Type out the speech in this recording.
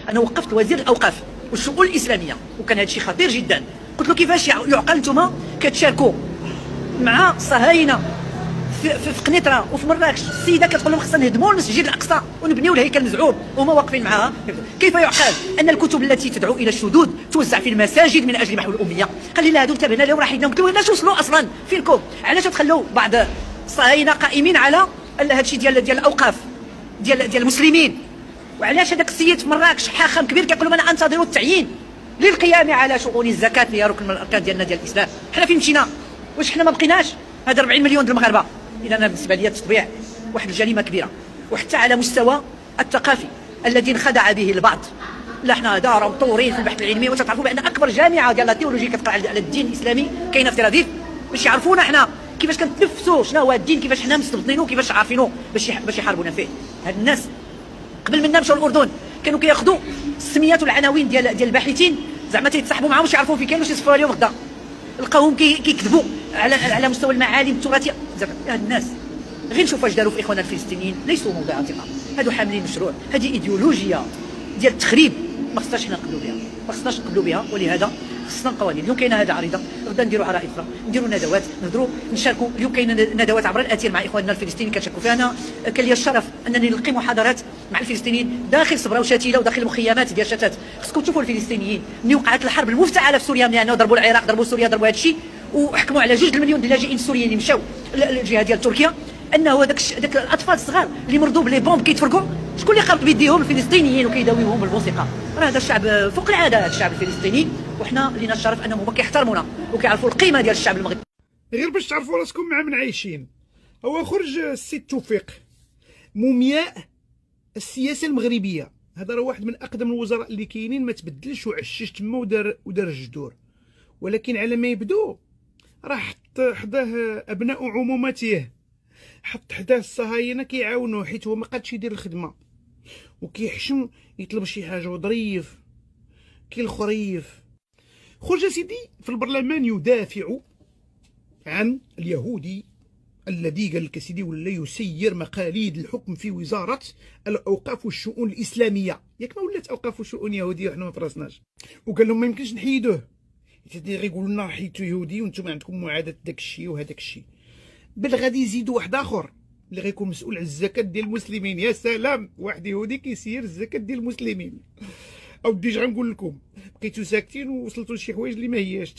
انا وقفت وزير الاوقاف والشؤون الاسلاميه، وكان هذا الشيء خطير جدا. قلت له كيفاش يعقل انتم كتشاركوا مع الصهاينه في قنيطره وفي مراكش؟ السيده كتقول لهم خصنا نهدموا المسجد الاقصى ونبنيو الهيكل المزعوم، وهما واقفين معها. كيف يعقل ان الكتب التي تدعو الى الشذوذ توزع في المساجد من اجل محو الاميه؟ قال لي هادو انتبهنا لهم راه حيدناهم. قلت له علاش وصلوا اصلا فينكم؟ علاش تخلوا بعض الصهاينه قائمين على هذا الشيء ديال الاوقاف ديال المسلمين؟ وعلاش هذاك السيد في مراكش حاخم كبير كيقول لهم انا انتظر التعيين للقيام على شؤون الزكاه اللي هي ركن من الاركان ديالنا ديال الاسلام؟ حنا فين مشينا؟ واش حنا ما بقيناش؟ هذا 40 مليون ديال المغاربه. اذا انا بالنسبه لي تطبيع واحد الجريمه كبيره، وحتى على مستوى الثقافي الذي انخدع به البعض. لا حنا هذا راه مطورين في البحث العلمي، وتعرفوا بان اكبر جامعه ديال التيولوجي كتقرا على الدين الاسلامي كاينه في تل ابيب، باش يعرفونا حنا كيفاش كنتنفسوا شنو هو الدين، كيفاش حنا مستبطنينه وكيفاش عارفينه باش يحاربونا فيه. هاد الناس قبل منا مشاو الاردن كانوا كياخذوا السميات والعناوين ديال الباحثين، زعما تيتصاحبوا معاهم باش يعرفوا فين كاين واش يصفوا عليهم غدا. لقاوهم كيكذبوا على مستوى المعالم التراثيه. زعما هاد الناس غير نشوف واش داروا في اخواننا الفلسطينيين، ليسوا موضع ثقه. هادو حاملين مشروع، هذه ايديولوجيا ديال التخريب ما خصناش حنا نقبلوا بها، ما خصناش نقبلوا بها. ولهذا خصنا قوانين. اليوم كاينه هذه عريضه، غدا نديروا عرائض اخرى، نديروا ندوات، نهضروا نشاركوا. اليوم كاينه ندوات عبر الاثير مع اخواننا الفلسطينيين كنشاركوا فيها. انا كان لي الشرف انني نلقي محاضرات مع الفلسطينيين داخل صبرا وشتيله وداخل المخيمات ديال شتات. خصكم تشوفوا الفلسطينيين ملي وقعت الحرب المفتعله في سوريا، ملي ضربوا العراق، ضربوا سوريا، ضربوا هذا الشيء، وحكموا على 2 مليون ديال اللاجئين السوريين اللي مشاو للجهه ديال تركيا، انه داك الاطفال الصغار اللي مرضوا بلي بومب كيتفرقوا، شكون اللي خابط بيديهم؟ الفلسطينيين، وكيداويوهم بالموسيقى. راه هذا الشعب فوق العاده، هذا الشعب الفلسطيني، وحنا لينا الشرف انهم هما كيحترمونا وكيعرفوا القيمه ديال الشعب المغربي. غير باش تعرفوا راسكم مع من عايشين. هو خرج السي توفيق مومياء السياسه المغربيه. هذا راه واحد من اقدم الوزراء اللي كاينين، ما تبدلش وعشش تما ودار الجدور، ولكن على ما يبدو راه حط حداه ابناء عمومته، حط حداه الصهاينه كيعاونوه، حيت هو ما قادش يدير الخدمه وكيحشم يطلب شي حاجه وظريف كي الخريف. خرج سيدي في البرلمان يدافع عن اليهودي الذي قال لك سيدي ولا يسير مقاليد الحكم في وزاره الاوقاف والشؤون الاسلاميه. ياك ما ولات اوقاف وشؤون يهوديه وحنا ما فراسناش. وقال لهم ما يمكنش نحيدوه، غيقولوا لنا حيدتو يهودي وانتم عندكم معاداه داك الشيء وهذاك الشيء. بل غادي يزيدوا واحد اخر اللي غيكون مسؤول على الزكاه ديال المسلمين. يا سلام، واحد يهودي كيسير الزكاه ديال المسلمين. اودي اش غنقول لكم، بقيتو ساكتين ووصلتوا لشي حوايج اللي ما هياش.